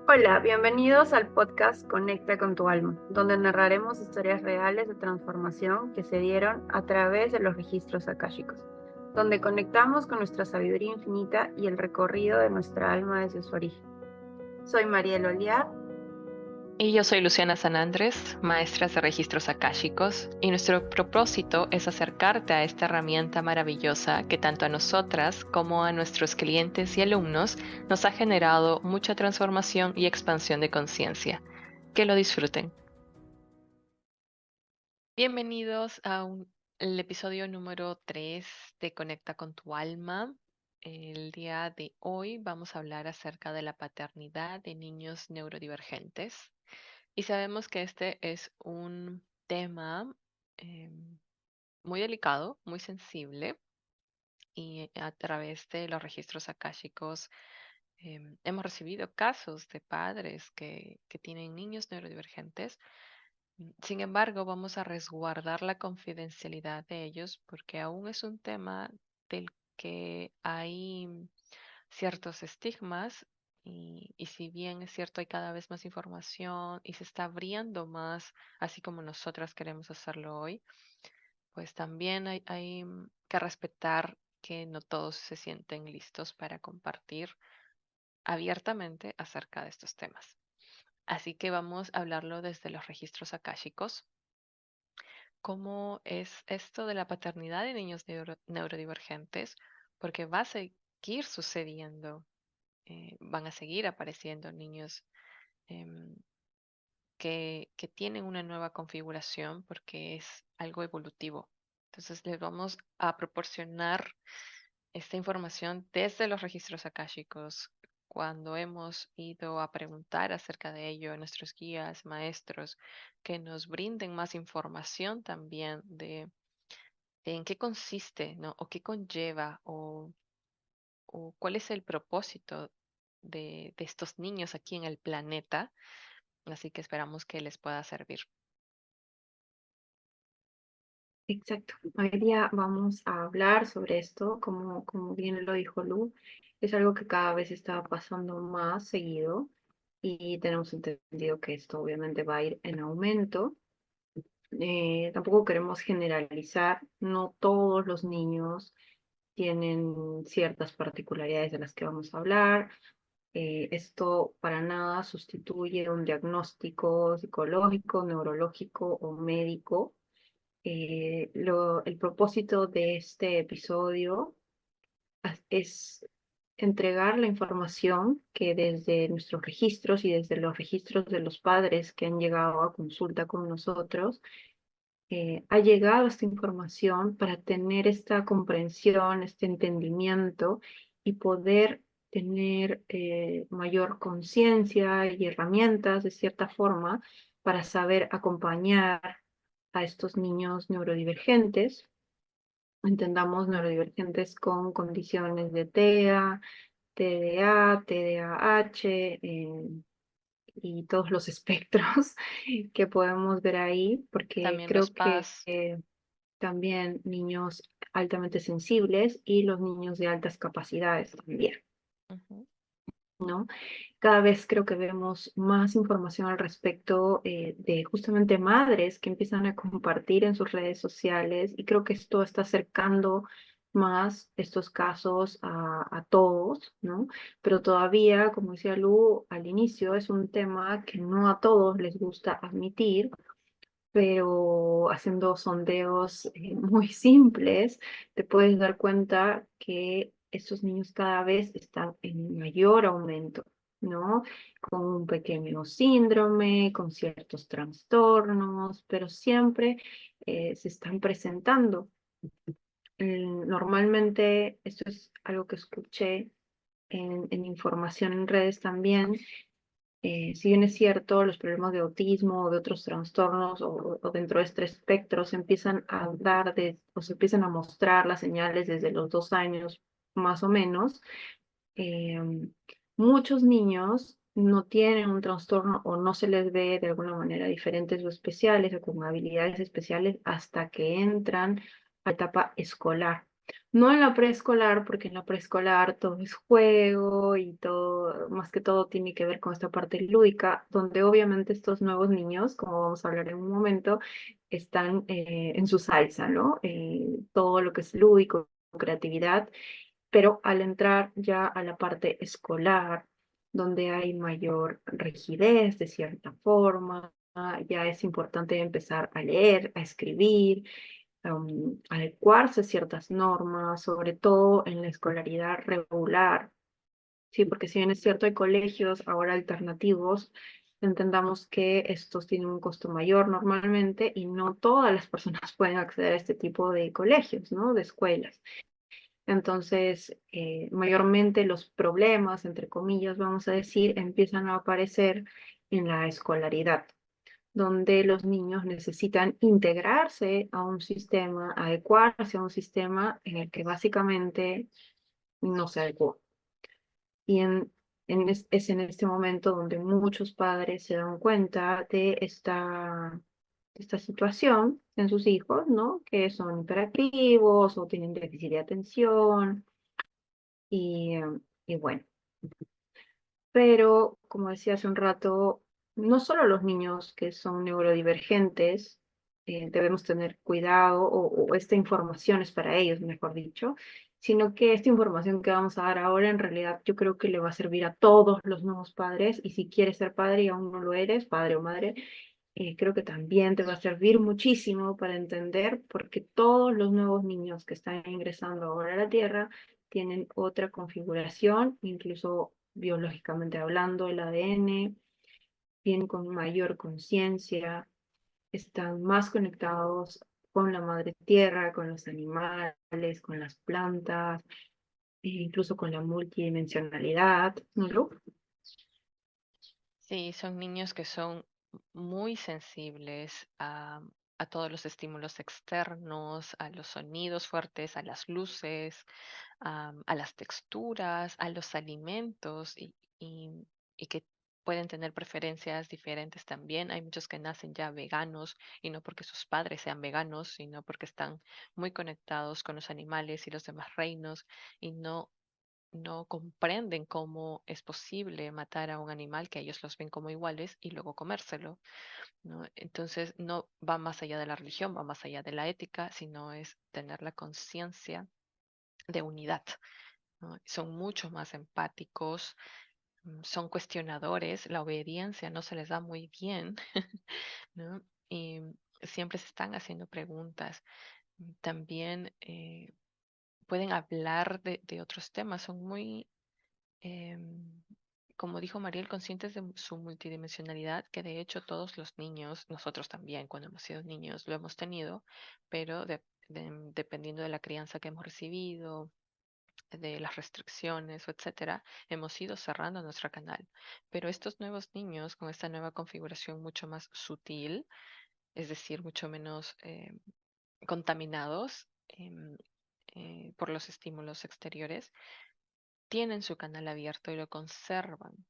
Hola, bienvenidos al podcast Conecta con tu alma, donde narraremos historias reales de transformación que se dieron a través de los registros akáshicos, donde conectamos con nuestra sabiduría infinita y el recorrido de nuestra alma desde su origen. Soy Mariel Oliar. Y yo soy Luciana Sanandres, maestra de registros akáshicos, y nuestro propósito es acercarte a esta herramienta maravillosa que tanto a nosotras como a nuestros clientes y alumnos nos ha generado mucha transformación y expansión de conciencia. Que lo disfruten. Bienvenidos el episodio número 3 de Conecta con tu alma. El día de hoy vamos a hablar acerca de la paternidad de niños neurodivergentes. Y sabemos que este es un tema muy delicado, muy sensible, y a través de los registros akáshicos hemos recibido casos de padres que tienen niños neurodivergentes. Sin embargo, vamos a resguardar la confidencialidad de ellos porque aún es un tema del que hay ciertos estigmas y si bien es cierto hay cada vez más información y se está abriendo más, así como nosotras queremos hacerlo hoy, pues también hay que respetar que no todos se sienten listos para compartir abiertamente acerca de estos temas. Así que vamos a hablarlo desde los registros akáshicos. ¿Cómo es esto de la paternidad de niños neurodivergentes? Porque va a seguir sucediendo, van a seguir apareciendo niños em, que tienen una nueva configuración porque es algo evolutivo. Entonces les vamos a proporcionar esta información desde los registros akáshicos. Cuando hemos ido a preguntar acerca de ello a nuestros guías, maestros, que nos brinden más información también de en qué consiste, ¿no? O qué conlleva, o cuál es el propósito de estos niños aquí en el planeta. Así que esperamos que les pueda servir. Exacto. Hoy día vamos a hablar sobre esto, como bien lo dijo Lu, es algo que cada vez está pasando más seguido y tenemos entendido que esto obviamente va a ir en aumento. Tampoco queremos generalizar, no todos los niños tienen ciertas particularidades de las que vamos a hablar. Esto para nada sustituye un diagnóstico psicológico, neurológico o médico. El propósito de este episodio es entregar la información que desde nuestros registros y desde los registros de los padres que han llegado a consulta con nosotros, ha llegado esta información para tener esta comprensión, este entendimiento y poder tener mayor conciencia y herramientas de cierta forma para saber acompañar a estos niños neurodivergentes. Entendamos neurodivergentes con condiciones de TEA, TDA, TDAH, y todos los espectros que podemos ver ahí, porque También los creo que PAS. también niños altamente sensibles y los niños de altas capacidades también, Ujú. ¿no? Cada vez creo que vemos más información al respecto de justamente madres que empiezan a compartir en sus redes sociales y creo que esto está acercando más estos casos a todos, ¿no? Pero todavía, como decía Lu al inicio, es un tema que no a todos les gusta admitir, pero haciendo sondeos muy simples, te puedes dar cuenta que estos niños cada vez están en mayor aumento, ¿no? Con un pequeño síndrome, con ciertos trastornos, pero siempre se están presentando. Normalmente, esto es algo que escuché en información en redes también, si bien es cierto, los problemas de autismo o de otros trastornos o dentro de este espectro se empiezan a dar o se empiezan a mostrar las señales desde los 2 años más o menos, eh, muchos niños no tienen un trastorno o no se les ve de alguna manera diferentes o especiales o con habilidades especiales hasta que entran a etapa escolar. No en la preescolar, porque en la preescolar todo es juego y todo, más que todo tiene que ver con esta parte lúdica, donde obviamente estos nuevos niños, como vamos a hablar en un momento, están en su salsa, ¿no? Todo lo que es lúdico, creatividad, pero al entrar ya a la parte escolar, donde hay mayor rigidez de cierta forma, ya es importante empezar a leer, a escribir, adecuarse a ciertas normas, sobre todo en la escolaridad regular. Sí, porque si bien es cierto, hay colegios ahora alternativos, entendamos que estos tienen un costo mayor normalmente y no todas las personas pueden acceder a este tipo de colegios, ¿no? De escuelas. Entonces, mayormente los problemas, entre comillas, vamos a decir, empiezan a aparecer en la escolaridad, donde los niños necesitan integrarse a un sistema, adecuarse a un sistema en el que básicamente no se adecuó. Y es en este momento donde muchos padres se dan cuenta de esta situación en sus hijos, ¿no? Que son hiperactivos o tienen déficit de atención y, y bueno. Pero, como decía hace un rato, no solo los niños que son neurodivergentes debemos tener cuidado o esta información es para ellos, mejor dicho, sino que esta información que vamos a dar ahora en realidad yo creo que le va a servir a todos los nuevos padres y si quieres ser padre y aún no lo eres, padre o madre, creo que también te va a servir muchísimo para entender porque todos los nuevos niños que están ingresando ahora a la Tierra tienen otra configuración, incluso biológicamente hablando, el ADN, vienen con mayor conciencia, están más conectados con la madre tierra, con los animales, con las plantas, e incluso con la multidimensionalidad, ¿no, Lu? Sí, son niños que son muy sensibles a todos los estímulos externos, a los sonidos fuertes, a las luces, a las texturas, a los alimentos y que pueden tener preferencias diferentes también. Hay muchos que nacen ya veganos y no porque sus padres sean veganos, sino porque están muy conectados con los animales y los demás reinos y no comprenden cómo es posible matar a un animal que ellos los ven como iguales y luego comérselo, ¿no? Entonces no va más allá de la religión, va más allá de la ética, sino es tener la conciencia de unidad, ¿no? Son mucho más empáticos, son cuestionadores, la obediencia no se les da muy bien, ¿no? Y siempre se están haciendo preguntas. También pueden hablar de otros temas, son muy em, como dijo Mariel, conscientes de su multidimensionalidad, que de hecho todos los niños, nosotros también cuando hemos sido niños lo hemos tenido, pero dependiendo de la crianza que hemos recibido, de las restricciones o etcétera, hemos ido cerrando nuestro canal. Pero estos nuevos niños con esta nueva configuración mucho más sutil, es decir, mucho menos contaminados por los estímulos exteriores, tienen su canal abierto y lo conservan,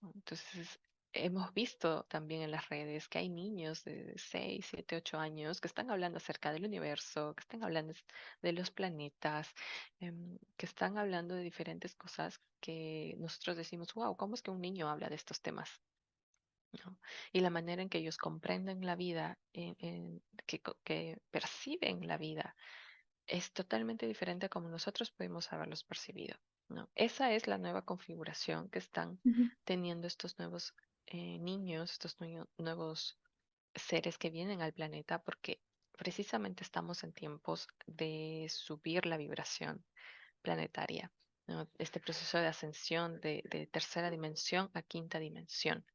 ¿no? Entonces, hemos visto también en las redes que hay niños de 6 7 8 años que están hablando acerca del universo, que están hablando de los planetas, que están hablando de diferentes cosas que nosotros decimos, wow, ¿cómo es que un niño habla de estos temas? ¿No? Y la manera en que ellos comprenden la vida, que perciben la vida, es totalmente diferente a como nosotros pudimos haberlos percibido, ¿no? Esa es la nueva configuración que están Ujú. teniendo estos nuevos niños, estos nuevos seres que vienen al planeta, porque precisamente estamos en tiempos de subir la vibración planetaria, ¿no? Este proceso de ascensión de tercera dimensión a quinta dimensión,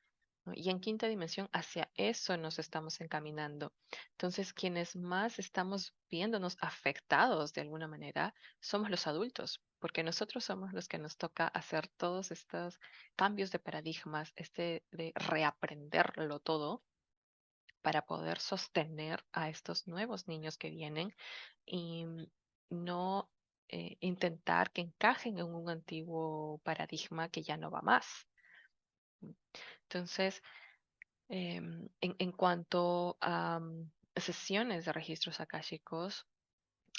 ¿no? Y en quinta dimensión hacia eso nos estamos encaminando. Entonces, quienes más estamos viéndonos afectados de alguna manera somos los adultos, porque nosotros somos los que nos toca hacer todos estos cambios de paradigmas, este de reaprenderlo todo para poder sostener a estos nuevos niños que vienen y no intentar que encajen en un antiguo paradigma que ya no va más. Entonces, en cuanto a sesiones de registros akáshicos,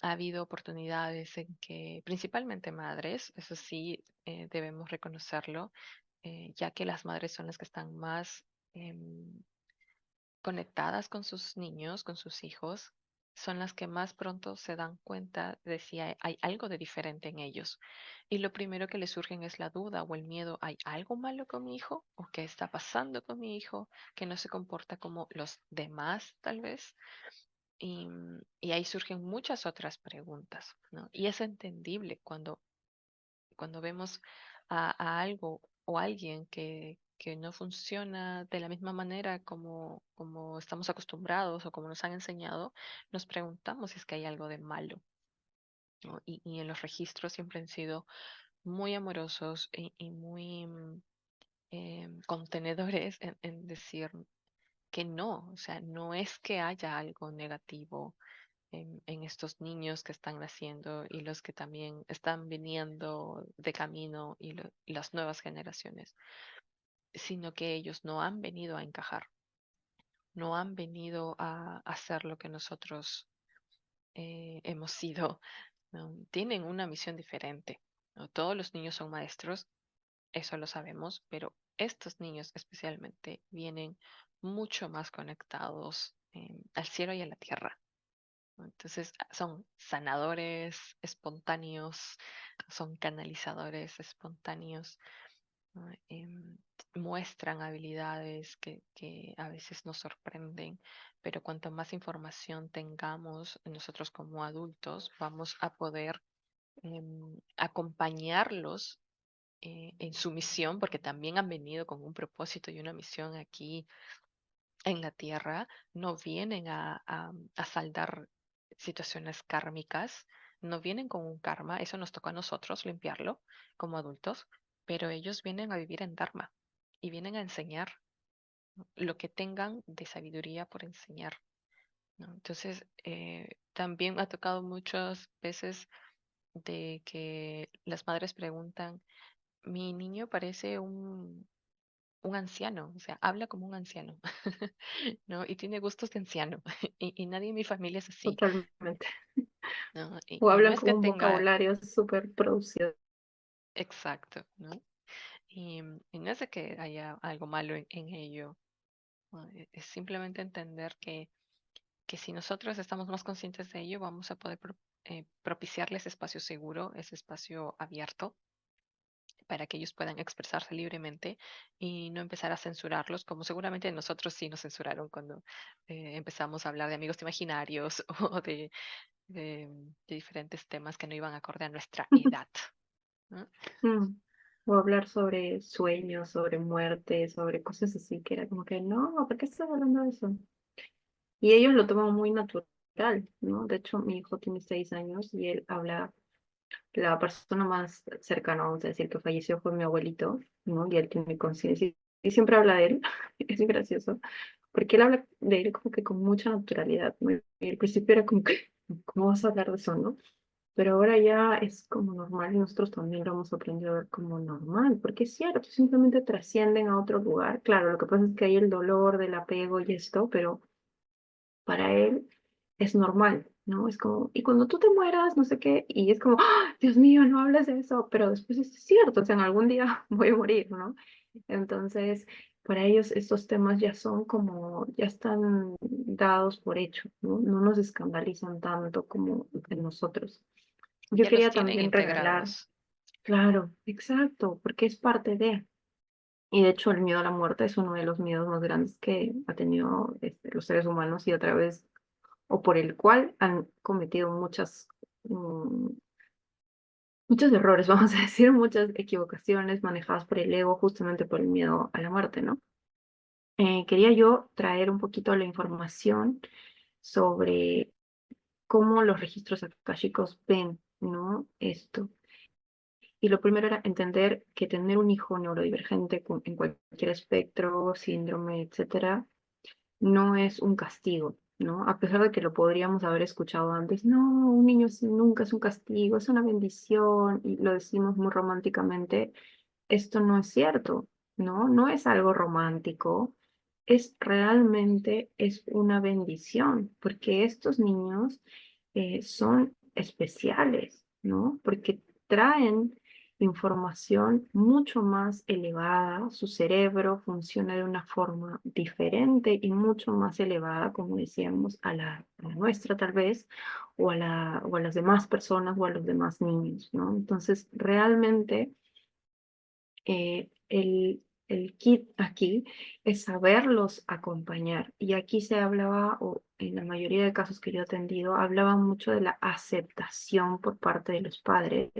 ha habido oportunidades en que, principalmente madres, eso sí, debemos reconocerlo, ya que las madres son las que están más conectadas con sus niños, con sus hijos, son las que más pronto se dan cuenta de si hay algo de diferente en ellos. Y lo primero que les surgen es la duda o el miedo. ¿Hay algo malo con mi hijo? ¿O qué está pasando con mi hijo que no se comporta como los demás, tal vez? Y ahí surgen muchas otras preguntas, ¿no? Y es entendible cuando vemos a algo o alguien que no funciona de la misma manera como estamos acostumbrados o como nos han enseñado, nos preguntamos si es que hay algo de malo, ¿no? Y en los registros siempre han sido muy amorosos y muy contenedores en decir que no, o sea, no es que haya algo negativo en estos niños que están naciendo y los que también están viniendo de camino y las nuevas generaciones, sino que ellos no han venido a encajar, no han venido a hacer lo que nosotros hemos sido, ¿no? Tienen una misión diferente, ¿no? Todos los niños son maestros, eso lo sabemos, pero estos niños especialmente vienen mucho más conectados al cielo y a la tierra. ¿No? Entonces son sanadores espontáneos, son canalizadores espontáneos, ¿no? Muestran habilidades que a veces nos sorprenden, pero cuanto más información tengamos nosotros como adultos, vamos a poder acompañarlos en su misión, porque también han venido con un propósito y una misión aquí en la tierra, no vienen a saldar situaciones kármicas, no vienen con un karma, eso nos toca a nosotros limpiarlo como adultos, pero ellos vienen a vivir en Dharma y vienen a enseñar, ¿no? Lo que tengan de sabiduría por enseñar, ¿no? Entonces, también ha tocado muchas veces de que las madres preguntan, mi niño parece un anciano, o sea, habla como un anciano, ¿no? Y tiene gustos de anciano, y nadie en mi familia es así, Totalmente. ¿no? O Y no hablan es con que un tenga, vocabulario súper producido. exacto, ¿no? Y no es de que haya algo malo en ello, ¿no? Es simplemente entender que si nosotros estamos más conscientes de ello, vamos a poder propiciarles espacio seguro, ese espacio abierto, para que ellos puedan expresarse libremente y no empezar a censurarlos, como seguramente nosotros sí nos censuraron cuando empezamos a hablar de amigos imaginarios o de diferentes temas que no iban acorde a nuestra edad, ¿no? Mm. O hablar sobre sueños, sobre muerte, sobre cosas así, que era como que, no, ¿por qué estás hablando de eso? Y ellos lo toman muy natural, ¿no? De hecho, mi hijo tiene 6 años y él habla, la persona más cercana, vamos a decir, que falleció fue mi abuelito, ¿no? Y él tiene conciencia y siempre habla de él, es gracioso, porque él habla de él como que con mucha naturalidad, ¿no? Y al principio era como que, ¿cómo vas a hablar de eso, no? Pero ahora ya es como normal y nosotros también lo hemos aprendido a ver como normal, porque es cierto, simplemente trascienden a otro lugar. Claro, lo que pasa es que hay el dolor del apego y esto, pero para él es normal, ¿no? Es como, y cuando tú te mueras, no sé qué, y es como, ¡ah! Dios mío, no hables de eso, pero después es cierto, o sea, en algún día voy a morir, ¿no? Entonces, para ellos estos temas ya son como, ya están dados por hecho, ¿no? No nos escandalizan tanto como en nosotros. Yo Ya los quería tienen también regalar, integrados. claro, exacto, porque es parte de, y de hecho el miedo a la muerte es uno de los miedos más grandes que ha tenido los seres humanos y otra vez, o por el cual han cometido muchos errores, vamos a decir, muchas equivocaciones manejadas por el ego, justamente por el miedo a la muerte, ¿no? Quería yo traer un poquito la información sobre cómo los registros akáshicos ven, ¿no? Esto. Y lo primero era entender que tener un hijo neurodivergente en cualquier espectro, síndrome, etcétera, no es un castigo, ¿no? A pesar de que lo podríamos haber escuchado antes, no, un niño nunca es un castigo, es una bendición, y lo decimos muy románticamente, esto no es cierto, ¿no? No es algo romántico, es realmente es una bendición, porque estos niños son especiales, ¿no? Porque traen información mucho más elevada, su cerebro funciona de una forma diferente y mucho más elevada, como decíamos, a la nuestra tal vez, o a las demás personas o a los demás niños, ¿no? Entonces, realmente el kit aquí es saberlos acompañar. Y aquí se hablaba, o en la mayoría de casos que yo he atendido, hablaba mucho de la aceptación por parte de los padres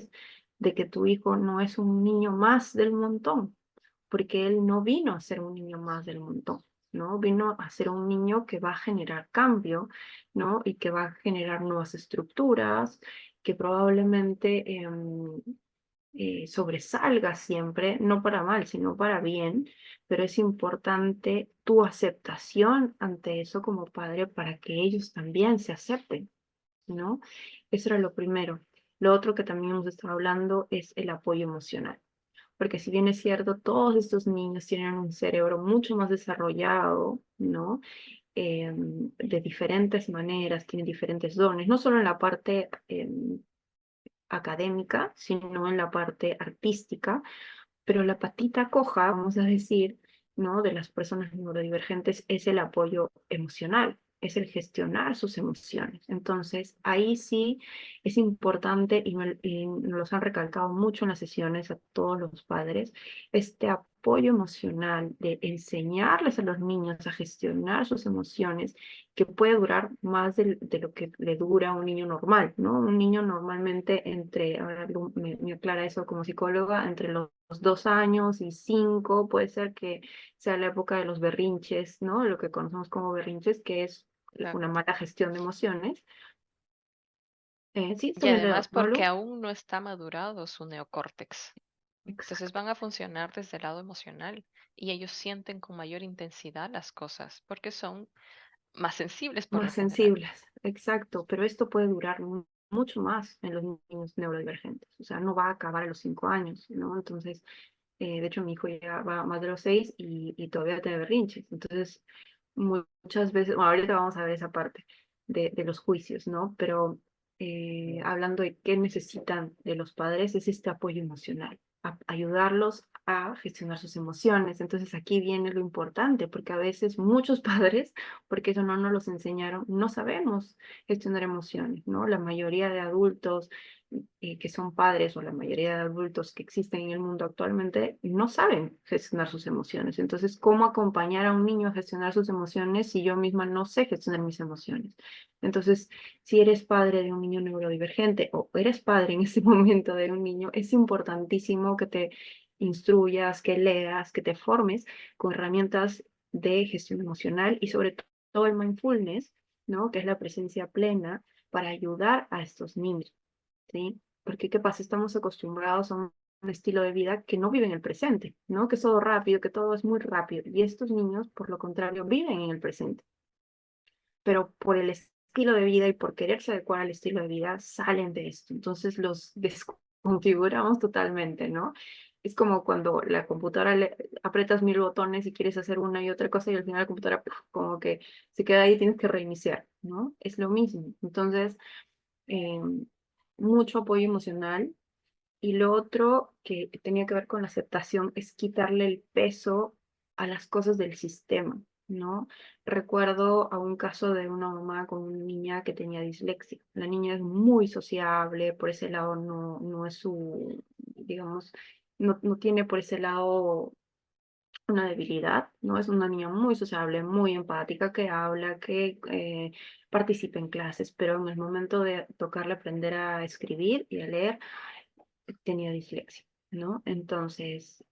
de que tu hijo no es un niño más del montón, porque él no vino a ser un niño más del montón, ¿no? Vino a ser un niño que va a generar cambio, ¿no? Y que va a generar nuevas estructuras, que probablemente sobresalga siempre, no para mal, sino para bien, pero es importante tu aceptación ante eso como padre para que ellos también se acepten, ¿no? Eso era lo primero. Lo otro que también hemos estado hablando es el apoyo emocional, porque si bien es cierto, todos estos niños tienen un cerebro mucho más desarrollado, ¿no? De diferentes maneras, tienen diferentes dones, no solo en la parte académica, sino en la parte artística, pero la patita coja, vamos a decir, ¿no? De las personas neurodivergentes es el apoyo emocional, es el gestionar sus emociones. Entonces, ahí sí es importante, y nos los han recalcado mucho en las sesiones a todos los padres, este apoyo emocional de enseñarles a los niños a gestionar sus emociones, que puede durar más de lo que le dura a un niño normal, ¿no? Un niño normalmente entre, ahora me aclara eso como psicóloga, entre los 2 años y 5, puede ser que sea la época de los berrinches, ¿no? Lo que conocemos como berrinches, que es una Exacto. mala gestión de emociones. Sí, está Y bien, además ¿no, porque Lu? aún no está madurado su neocórtex. Entonces Exacto. van a funcionar desde el lado emocional y ellos sienten con mayor intensidad las cosas porque son más sensibles por lo Más general. sensibles, exacto, pero esto puede durar mucho más en los niños neurodivergentes, o sea, no va a acabar a los 5 años, ¿no? Entonces, de hecho, mi hijo ya va más de los 6 y todavía tiene berrinches, entonces, muchas veces, bueno, ahorita vamos a ver esa parte de los juicios, ¿no? Pero hablando de qué necesitan de los padres, es este apoyo emocional, ayudarlos a gestionar sus emociones. Entonces aquí viene lo importante, porque a veces muchos padres, porque eso no nos los enseñaron, no sabemos gestionar emociones, ¿no? La mayoría de adultos que son padres o la mayoría de adultos que existen en el mundo actualmente no saben gestionar sus emociones. Entonces, ¿cómo acompañar a un niño a gestionar sus emociones si yo misma no sé gestionar mis emociones? Entonces, si eres padre de un niño neurodivergente o eres padre en ese momento de un niño, es importantísimo que te instruyas, que leas, que te formes con herramientas de gestión emocional y sobre todo el mindfulness, ¿no? Que es la presencia plena para ayudar a estos niños, ¿sí? Porque, ¿qué pasa? Estamos acostumbrados a un estilo de vida que no vive en el presente, ¿no? Que es todo rápido, que todo es muy rápido. Y estos niños, por lo contrario, viven en el presente, pero por el estilo de vida y por quererse adecuar al estilo de vida, salen de esto. Entonces los desconfiguramos totalmente, ¿no? Es como cuando la computadora aprietas 1000 botones y quieres hacer una y otra cosa y al final la computadora como que se queda ahí y tienes que reiniciar, ¿no? Es lo mismo. Entonces, eh, mucho apoyo emocional. Y lo otro que tenía que ver con la aceptación es quitarle el peso a las cosas del sistema, ¿no? Recuerdo a un caso de una mamá con una niña que tenía dislexia. La niña es muy sociable, por ese lado no es su, digamos, no tiene por ese lado una debilidad, ¿no? Es una niña muy sociable, muy empática, que habla, que participa en clases, pero en el momento de tocarle aprender a escribir y a leer, tenía dislexia, ¿no? Entonces,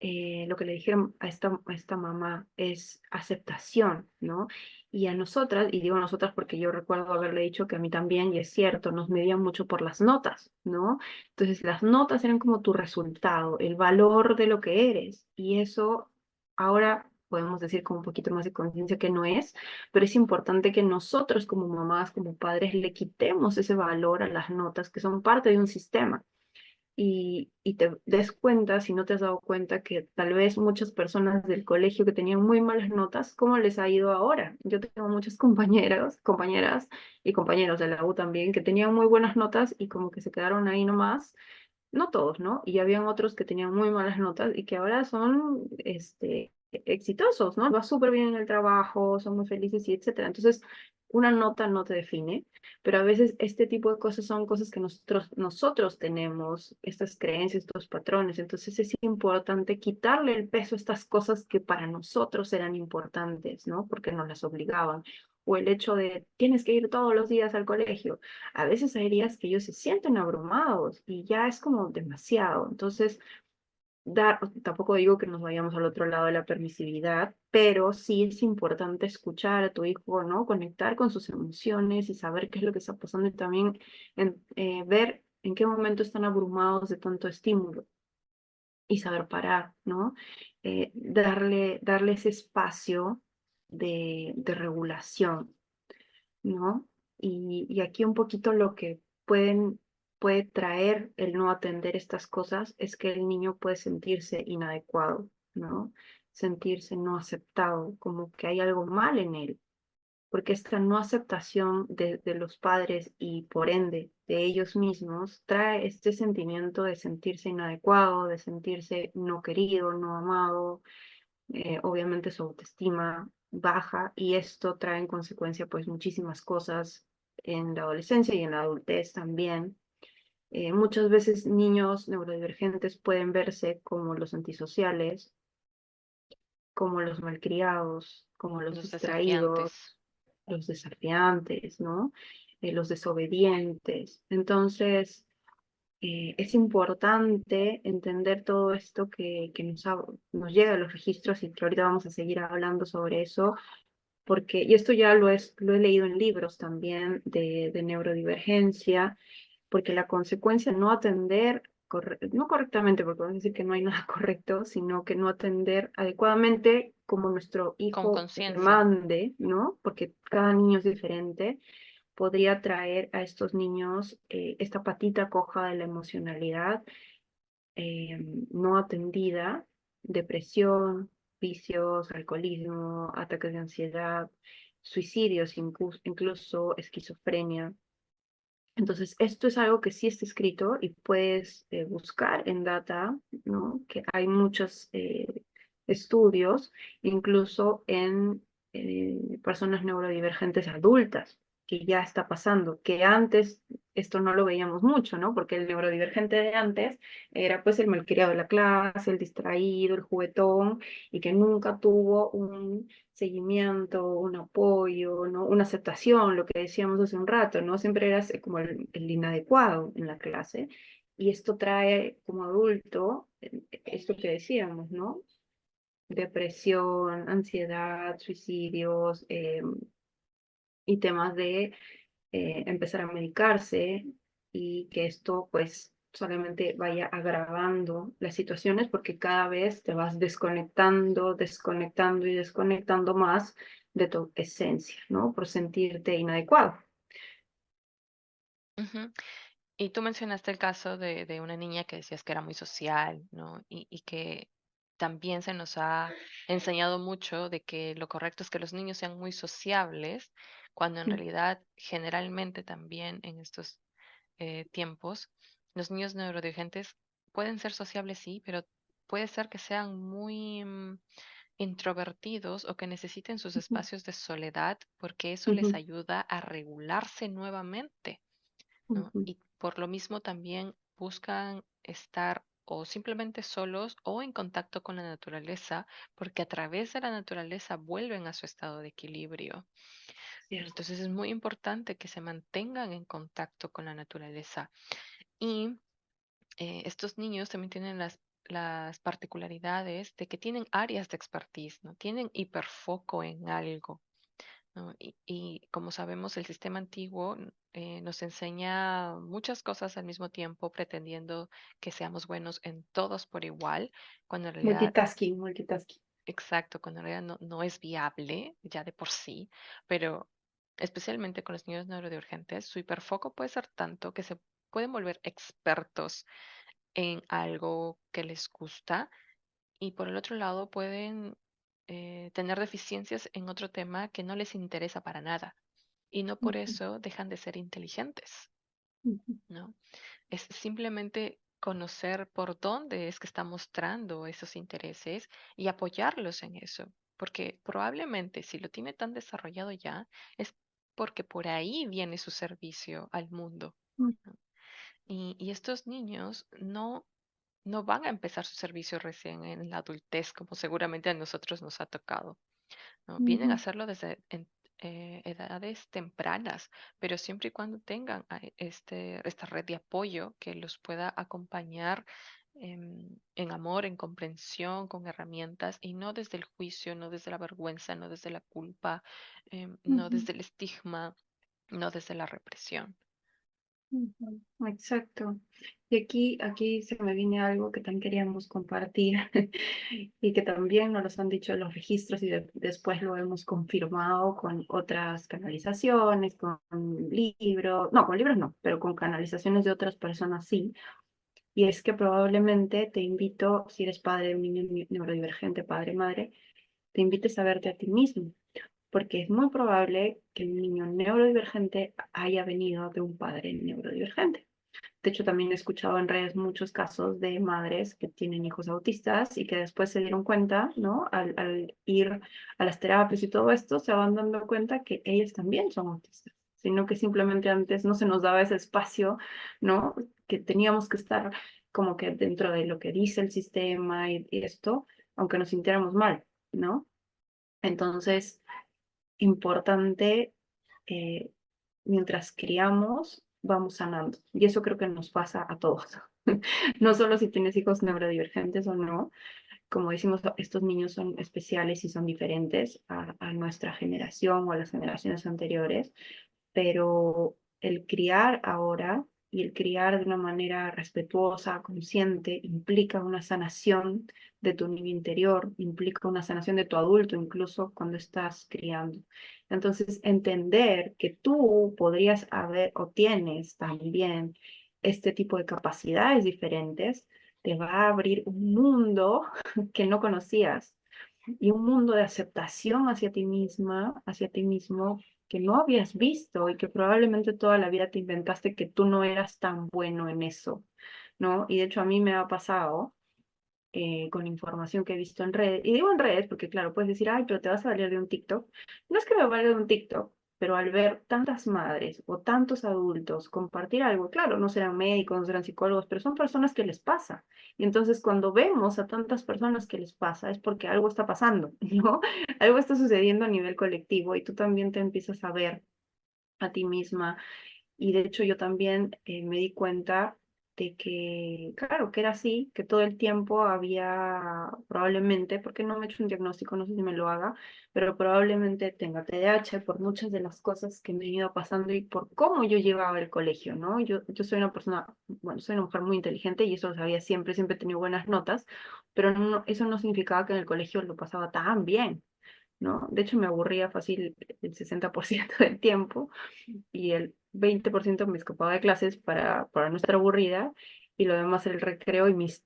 lo que le dijeron a esta mamá es aceptación, ¿no? Y a nosotras, y digo nosotras porque yo recuerdo haberle dicho que a mí también, y es cierto, nos medían mucho por las notas, ¿no? Entonces, las notas eran como tu resultado, el valor de lo que eres, y eso ahora podemos decir con un poquito más de conciencia que no es, pero es importante que nosotros como mamás, como padres, le quitemos ese valor a las notas que son parte de un sistema. y te des cuenta, si no te has dado cuenta, que tal vez muchas personas del colegio que tenían muy malas notas, ¿cómo les ha ido ahora? Yo tengo muchas compañeras y compañeros de la U también que tenían muy buenas notas y como que se quedaron ahí nomás, no todos, ¿no? Y habían otros que tenían muy malas notas y que ahora son, exitosos, ¿no? Va súper bien en el trabajo, son muy felices y etcétera. Entonces, una nota no te define, pero a veces este tipo de cosas son cosas que nosotros tenemos, estas creencias, estos patrones. Entonces, es importante quitarle el peso a estas cosas que para nosotros eran importantes, ¿no? Porque nos las obligaban. O el hecho de tienes que ir todos los días al colegio. A veces hay días que ellos se sienten abrumados y ya es como demasiado. Entonces, tampoco digo que nos vayamos al otro lado de la permisividad, pero sí es importante escuchar a tu hijo, ¿no? Conectar con sus emociones y saber qué es lo que está pasando y también ver en qué momento están abrumados de tanto estímulo y saber parar, ¿no? Darle ese espacio de regulación, ¿no? Y aquí un poquito lo que puede traer el no atender estas cosas es que el niño puede sentirse inadecuado, ¿no? Sentirse no aceptado, como que hay algo mal en él, porque esta no aceptación de los padres y por ende de ellos mismos trae este sentimiento de sentirse inadecuado, de sentirse no querido, no amado, obviamente su autoestima baja y esto trae en consecuencia pues muchísimas cosas en la adolescencia y en la adultez también. Muchas veces niños neurodivergentes pueden verse como los antisociales, como los malcriados, como los Los distraídos, desafiantes. los desafiantes, ¿no? Los desobedientes. Entonces, es importante entender todo esto que nos llega a los registros y que ahorita vamos a seguir hablando sobre eso, porque, y esto ya lo he leído en libros también de neurodivergencia, porque la consecuencia no atender, no correctamente, porque vamos a decir que no hay nada correcto, sino que no atender adecuadamente como nuestro Con hijo conciencia. mande, ¿no? Porque cada niño es diferente, podría traer a estos niños esta patita coja de la emocionalidad eh, no atendida, depresión, vicios, alcoholismo, ataques de ansiedad, suicidios, incluso esquizofrenia. Entonces, esto es algo que sí está escrito y puedes buscar en data, ¿no? Que hay muchos estudios, incluso en personas neurodivergentes adultas, que ya está pasando, que antes esto no lo veíamos mucho, ¿no? Porque el neurodivergente de antes era pues el malcriado de la clase, el distraído, el juguetón, y que nunca tuvo un seguimiento, un apoyo, ¿no? Una aceptación, lo que decíamos hace un rato, ¿no? Siempre eras como el inadecuado en la clase. Y esto trae como adulto, esto que decíamos, ¿no? Depresión, ansiedad, suicidios y temas de empezar a medicarse y que esto pues solamente vaya agravando las situaciones porque cada vez te vas desconectando, desconectando y desconectando más de tu esencia, ¿no? Por sentirte inadecuado. Ujú. Y tú mencionaste el caso de una niña que decías que era muy social, ¿no? Y que también se nos ha enseñado mucho de que lo correcto es que los niños sean muy sociables, cuando en realidad generalmente también en estos tiempos los niños neurodivergentes pueden ser sociables, sí, pero puede ser que sean muy introvertidos o que necesiten sus Ujú, espacios de soledad porque eso les ujú, ayuda a regularse nuevamente, ¿no? ujú, Y por lo mismo también buscan estar o simplemente solos o en contacto con la naturaleza, porque a través de la naturaleza vuelven a su estado de equilibrio. cierto. Entonces es muy importante que se mantengan en contacto con la naturaleza. Y estos niños también tienen las particularidades de que tienen áreas de expertise, ¿no? Tienen hiperfoco en algo. ¿No? Y como sabemos, el sistema antiguo nos enseña muchas cosas al mismo tiempo, pretendiendo que seamos buenos en todos por igual, cuando en realidad, Multitasking, multitasking. exacto, cuando en realidad no es viable ya de por sí, pero especialmente con los niños neurodivergentes, su hiperfoco puede ser tanto que se pueden volver expertos en algo que les gusta y por el otro lado pueden tener deficiencias en otro tema que no les interesa para nada y no por Ujú, eso dejan de ser inteligentes, ujú, ¿no? Es simplemente conocer por dónde es que está mostrando esos intereses y apoyarlos en eso, porque probablemente si lo tiene tan desarrollado ya, es porque por ahí viene su servicio al mundo, ujú, ¿no? Y estos niños no van a empezar su servicio recién en la adultez, como seguramente a nosotros nos ha tocado, ¿no? Vienen a ujú, hacerlo desde edades tempranas, pero siempre y cuando tengan esta red de apoyo que los pueda acompañar en amor, en comprensión, con herramientas y no desde el juicio, no desde la vergüenza, no desde la culpa, no ujú, desde el estigma, no desde la represión. ujú. Exacto. Y aquí se me viene algo que también queríamos compartir y que también nos los han dicho los registros y después lo hemos confirmado con otras canalizaciones, con libros, no, con libros no, pero con canalizaciones de otras personas sí. Y es que probablemente te invito, si eres padre de un niño neurodivergente, padre, madre, te invites a verte a ti mismo, porque es muy probable que un niño neurodivergente haya venido de un padre neurodivergente. De hecho, también he escuchado en redes muchos casos de madres que tienen hijos autistas y que después se dieron cuenta, ¿no? Al ir a las terapias y todo esto, se van dando cuenta que ellas también son autistas, sino que simplemente antes no se nos daba ese espacio, ¿no? Que teníamos que estar como que dentro de lo que dice el sistema y esto, aunque nos sintiéramos mal, ¿no? Entonces, importante, eh, mientras criamos, vamos sanando. Y eso creo que nos pasa a todos. No solo si tienes hijos neurodivergentes o no, como decimos, estos niños son especiales y son diferentes a nuestra generación o a las generaciones anteriores, pero el criar ahora y el criar de una manera respetuosa, consciente, implica una sanación de tu niño interior, implica una sanación de tu adulto, incluso cuando estás criando. Entonces, entender que tú podrías haber o tienes también este tipo de capacidades diferentes, te va a abrir un mundo que no conocías y un mundo de aceptación hacia ti misma, hacia ti mismo, que no habías visto y que probablemente toda la vida te inventaste que tú no eras tan bueno en eso, ¿no? Y de hecho a mí me ha pasado con información que he visto en redes, y digo en redes porque claro, puedes decir, ay, pero te vas a valer de un TikTok. No es que me valga de un TikTok, pero al ver tantas madres o tantos adultos compartir algo, claro, no serán médicos, no serán psicólogos, pero son personas que les pasa. Y entonces cuando vemos a tantas personas que les pasa es porque algo está pasando, ¿no? Algo está sucediendo a nivel colectivo y tú también te empiezas a ver a ti misma y de hecho yo también me di cuenta de que, claro, que era así, que todo el tiempo había probablemente, porque no me he hecho un diagnóstico, no sé si me lo haga, pero probablemente tenga TDAH por muchas de las cosas que me han ido pasando y por cómo yo llevaba el colegio, ¿no? Yo soy una persona, bueno, soy una mujer muy inteligente y eso lo sabía siempre, siempre he tenido buenas notas, pero eso no significaba que en el colegio lo pasaba tan bien. ¿No? De hecho, me aburría fácil el 60% del tiempo y el 20% me escapaba de clases para no estar aburrida y lo demás era el recreo y mis,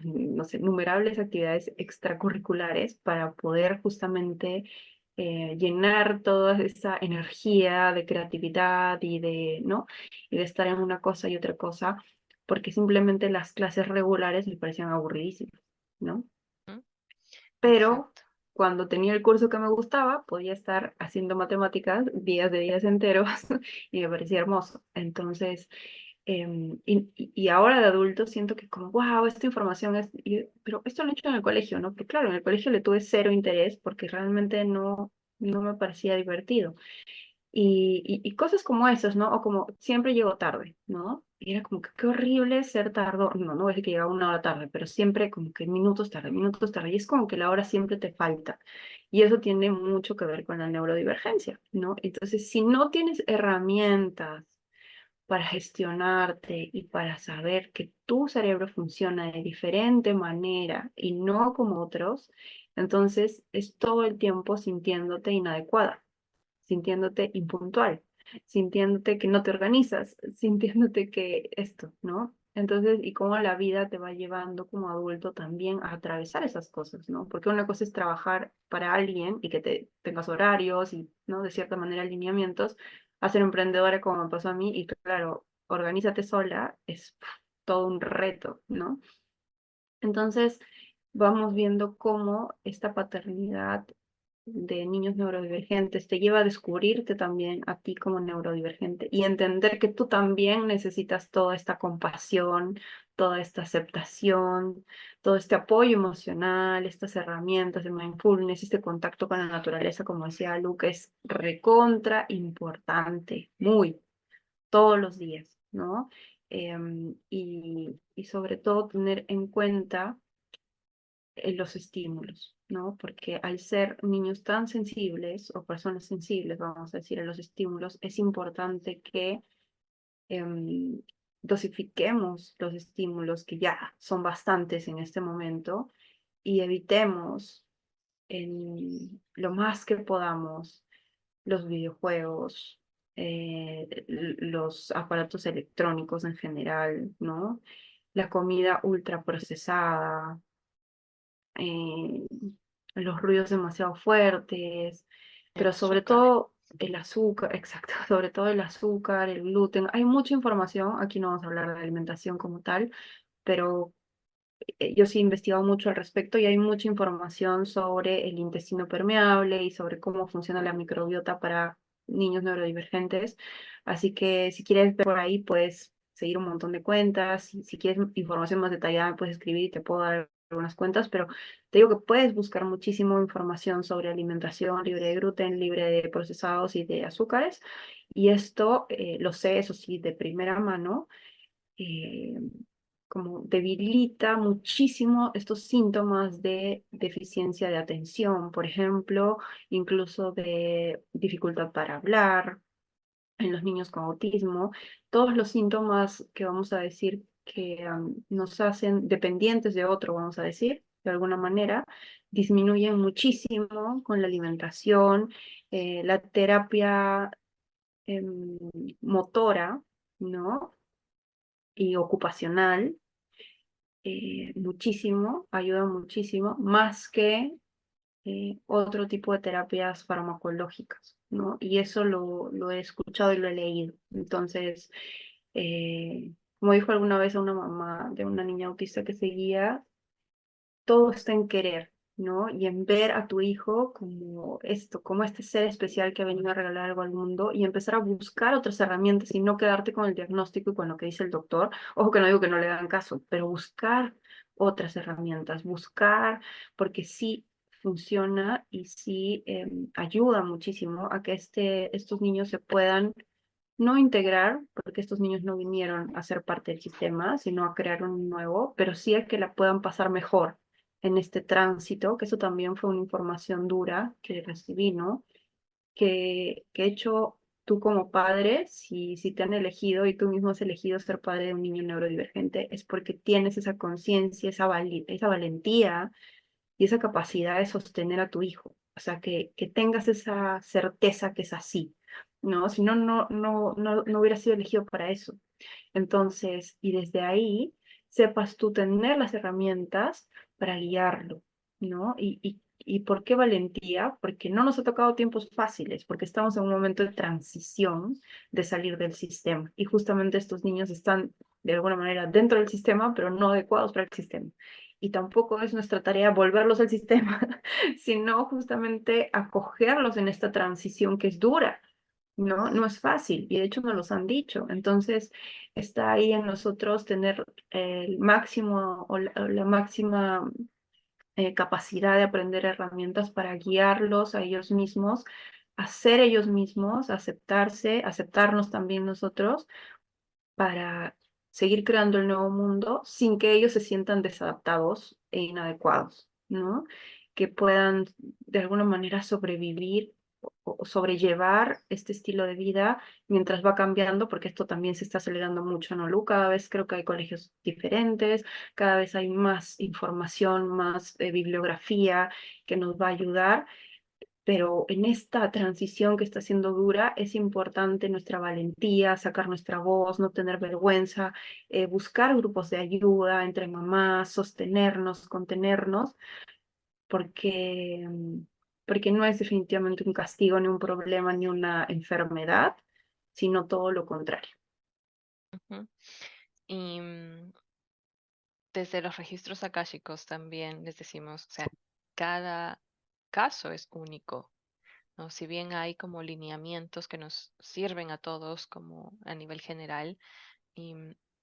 no sé, innumerables actividades extracurriculares para poder justamente llenar toda esa energía de creatividad y de, ¿no? Y de estar en una cosa y otra cosa, porque simplemente las clases regulares me parecían aburridísimas, ¿no? ¿Mm? Pero Exacto. cuando tenía el curso que me gustaba, podía estar haciendo matemáticas días de días enteros y me parecía hermoso. Entonces, y ahora de adulto siento que como, wow, esta información es, pero esto lo he hecho en el colegio, ¿no? Porque claro, en el colegio le tuve cero interés porque realmente no me parecía divertido. Y cosas como esas, ¿no? O como siempre llego tarde, ¿no? Y era como que qué horrible ser tarde, no voy a decir que llegaba una hora tarde, pero siempre como que minutos tarde, minutos tarde. Y es como que la hora siempre te falta. Y eso tiene mucho que ver con la neurodivergencia, ¿no? Entonces, si no tienes herramientas para gestionarte y para saber que tu cerebro funciona de diferente manera y no como otros, entonces es todo el tiempo sintiéndote inadecuada, sintiéndote impuntual, sintiéndote que no te organizas, sintiéndote que esto, ¿no? Entonces, y cómo la vida te va llevando como adulto también a atravesar esas cosas, ¿no? Porque una cosa es trabajar para alguien y que tengas horarios y, ¿no? De cierta manera alineamientos, a ser emprendedora como me pasó a mí y claro, organízate sola es todo un reto, ¿no? Entonces, vamos viendo cómo esta paternidad de niños neurodivergentes te lleva a descubrirte también a ti como neurodivergente y entender que tú también necesitas toda esta compasión, toda esta aceptación, todo este apoyo emocional, estas herramientas de mindfulness, este contacto con la naturaleza, como decía Luca, es recontra importante, muy, todos los días, ¿no? Y sobre todo tener en cuenta los estímulos, ¿no? Porque al ser niños tan sensibles o personas sensibles, vamos a decir, a los estímulos, es importante que em, dosifiquemos los estímulos que ya son bastantes en este momento y evitemos en lo más que podamos los videojuegos, los aparatos electrónicos en general, ¿no? La comida ultraprocesada, eh, los ruidos demasiado fuertes, El pero sobre azúcar. todo el azúcar, exacto, sobre todo el azúcar, el gluten. Hay mucha información, aquí no vamos a hablar de alimentación como tal, pero yo sí he investigado mucho al respecto y hay mucha información sobre el intestino permeable y sobre cómo funciona la microbiota para niños neurodivergentes. Así que si quieres ver por ahí, puedes seguir un montón de cuentas. Si quieres información más detallada, me puedes escribir y te puedo dar algunas cuentas, pero te digo que puedes buscar muchísimo información sobre alimentación libre de gluten, libre de procesados y de azúcares. Y esto lo sé, eso sí, de primera mano eh, como debilita muchísimo estos síntomas de deficiencia de atención, por ejemplo, incluso de dificultad para hablar en los niños con autismo, todos los síntomas que vamos a decir que nos hacen dependientes de otro, vamos a decir, de alguna manera, disminuyen muchísimo con la alimentación, la terapia em, motora, ¿no? Y ocupacional, muchísimo, ayuda muchísimo, más que otro tipo de terapias farmacológicas, ¿no? Y eso lo he escuchado y lo he leído. Entonces, como dijo alguna vez a una mamá de una niña autista que seguía, todo está en querer, ¿no? Y en ver a tu hijo como esto, como este ser especial que ha venido a regalar algo al mundo y empezar a buscar otras herramientas y no quedarte con el diagnóstico y con lo que dice el doctor. Ojo que no digo que no le hagan caso, pero buscar otras herramientas, buscar, porque sí funciona y sí ayuda muchísimo a que estos niños se puedan no integrar, porque estos niños no vinieron a ser parte del sistema, sino a crear un nuevo, pero sí a que la puedan pasar mejor en este tránsito, que eso también fue una información dura que recibí, ¿no? Que hecho tú como padre, si te han elegido y tú mismo has elegido ser padre de un niño neurodivergente, es porque tienes esa conciencia, esa valentía y esa capacidad de sostener a tu hijo. O sea, que tengas esa certeza que es así, ¿no? Si no, no hubiera sido elegido para eso. Entonces, y desde ahí, sepas tú tener las herramientas para guiarlo, ¿no? ¿Y por qué valentía? Porque no nos ha tocado tiempos fáciles, porque estamos en un momento de transición de salir del sistema. Y justamente estos niños están de alguna manera dentro del sistema, pero no adecuados para el sistema. Y tampoco es nuestra tarea volverlos al sistema, sino justamente acogerlos en esta transición que es dura, ¿no? No es fácil, y de hecho nos los han dicho. Entonces, está ahí en nosotros tener el máximo o la máxima capacidad de aprender herramientas para guiarlos a ellos mismos, a ser ellos mismos, aceptarse, aceptarnos también nosotros, para seguir creando el nuevo mundo sin que ellos se sientan desadaptados e inadecuados, ¿no? Que puedan de alguna manera sobrevivir o sobrellevar este estilo de vida mientras va cambiando, porque esto también se está acelerando mucho, ¿no, Lu? Cada vez creo que hay colegios diferentes, cada vez hay más información, más bibliografía que nos va a ayudar, pero en esta transición que está siendo dura es importante nuestra valentía, sacar nuestra voz, no tener vergüenza, buscar grupos de ayuda entre mamás, sostenernos, contenernos, porque, porque no es definitivamente un castigo, ni un problema, ni una enfermedad, sino todo lo contrario. Ujú. Y desde los registros akáshicos también les decimos, o sea, cada caso es único, ¿no? Si bien hay como lineamientos que nos sirven a todos como a nivel general, y,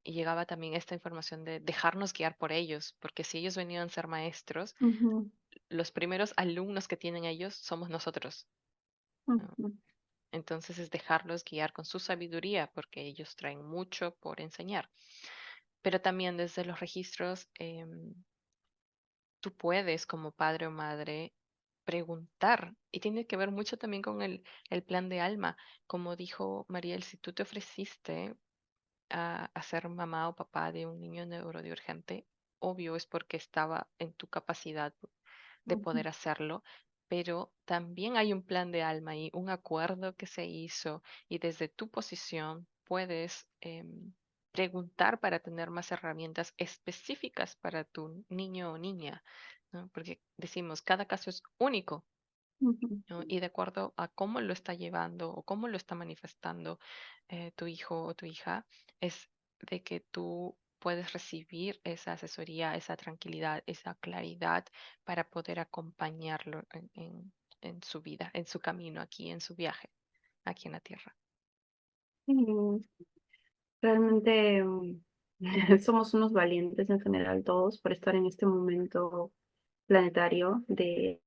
y llegaba también esta información de dejarnos guiar por ellos, porque si ellos venían a ser maestros, Ujú, los primeros alumnos que tienen ellos somos nosotros, ¿no? ujú, Entonces es dejarlos guiar con su sabiduría, porque ellos traen mucho por enseñar. Pero también desde los registros, tú puedes como padre o madre preguntar, y tiene que ver mucho también con el plan de alma. Como dijo Mariel, si tú te ofreciste a ser mamá o papá de un niño neurodivergente, obvio es porque estaba en tu capacidad de ujú, poder hacerlo, pero también hay un plan de alma y un acuerdo que se hizo, y desde tu posición puedes preguntar para tener más herramientas específicas para tu niño o niña, ¿no? Porque decimos, cada caso es único, ujú, ¿no? Y de acuerdo a cómo lo está llevando o cómo lo está manifestando tu hijo o tu hija, es de que tú puedes recibir esa asesoría, esa tranquilidad, esa claridad para poder acompañarlo en su vida, en su camino aquí, en su viaje, aquí en la tierra. ujú. Realmente somos unos valientes en general todos por estar en este momento planetario de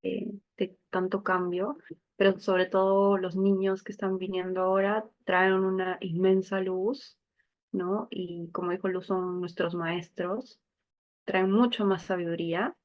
tanto cambio, pero sobre todo los niños que están viniendo ahora traen una inmensa luz, ¿no? Y como dijo Luz, son nuestros maestros, traen mucho más sabiduría,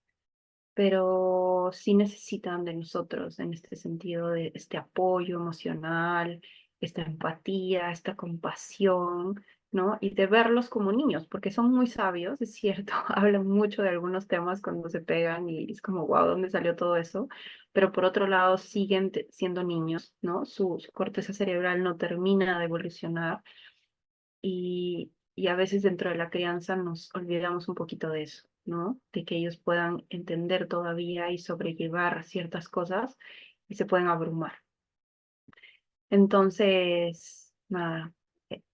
pero sí necesitan de nosotros en este sentido de este apoyo emocional, esta empatía, esta compasión, ¿no? Y de verlos como niños, porque son muy sabios, es cierto, hablan mucho de algunos temas cuando se pegan y es como, wow, ¿dónde salió todo eso? Pero por otro lado siguen siendo niños, ¿no? Su corteza cerebral no termina de evolucionar y a veces dentro de la crianza nos olvidamos un poquito de eso, ¿no? De que ellos puedan entender todavía y sobrellevar ciertas cosas y se pueden abrumar. Entonces, nada,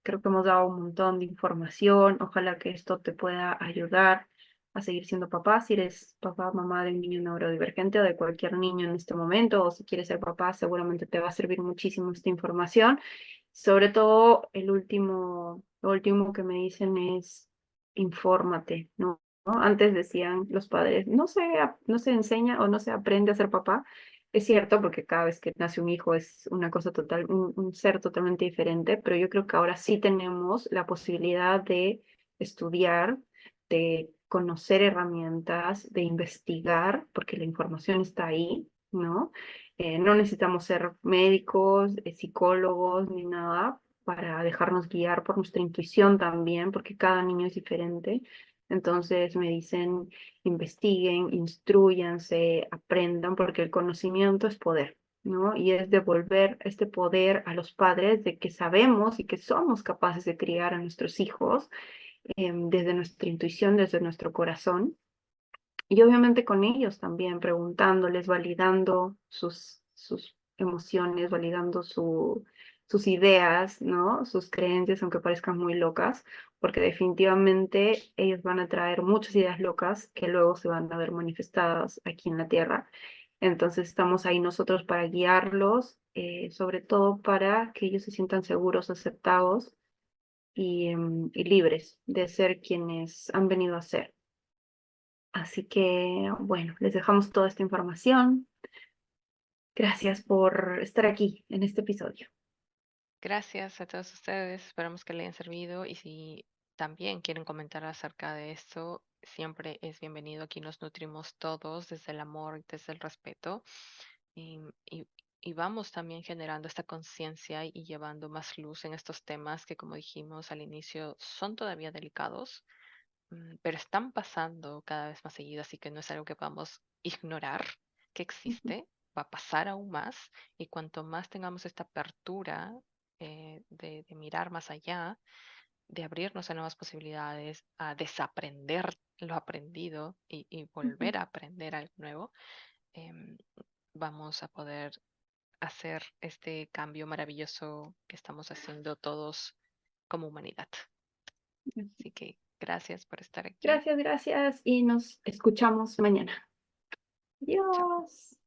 creo que hemos dado un montón de información. Ojalá que esto te pueda ayudar a seguir siendo papá, si eres papá, mamá de un niño neurodivergente o de cualquier niño en este momento, o si quieres ser papá, seguramente te va a servir muchísimo esta información. Sobre todo, lo último que me dicen es infórmate, ¿no? ¿No? Antes decían los padres, no se enseña o no se aprende a ser papá. Es cierto, porque cada vez que nace un hijo es una cosa total, un ser totalmente diferente, pero yo creo que ahora sí tenemos la posibilidad de estudiar, de conocer herramientas, de investigar, porque la información está ahí, ¿no? No necesitamos ser médicos, psicólogos ni nada para dejarnos guiar por nuestra intuición también, porque cada niño es diferente. Entonces me dicen, investiguen, instruyanse, aprendan, porque el conocimiento es poder, ¿no? Y es devolver este poder a los padres de que sabemos y que somos capaces de criar a nuestros hijos desde nuestra intuición, desde nuestro corazón y obviamente con ellos también, preguntándoles, validando sus emociones, validando sus ideas, ¿no? Sus creencias, aunque parezcan muy locas, porque definitivamente ellos van a traer muchas ideas locas que luego se van a ver manifestadas aquí en la Tierra. Entonces estamos ahí nosotros para guiarlos, sobre todo para que ellos se sientan seguros, aceptados y libres de ser quienes han venido a ser. Así que, bueno, les dejamos toda esta información. Gracias por estar aquí en este episodio. Gracias a todos ustedes, esperamos que les hayan servido, y si también quieren comentar acerca de esto, siempre es bienvenido. Aquí nos nutrimos todos desde el amor y desde el respeto, y, y- y vamos también generando esta conciencia y llevando más luz en estos temas que, como dijimos al inicio, son todavía delicados, pero están pasando cada vez más seguido, así que no es algo que podamos ignorar que Ujú, existe. va a pasar aún más, y cuanto más tengamos esta apertura de mirar más allá, de abrirnos a nuevas posibilidades, a desaprender lo aprendido y Ujú. volver a aprender algo nuevo, em, vamos a poder hacer este cambio maravilloso que estamos haciendo todos como humanidad. Así que gracias por estar aquí. Gracias, gracias y nos escuchamos mañana. Chao. Adiós.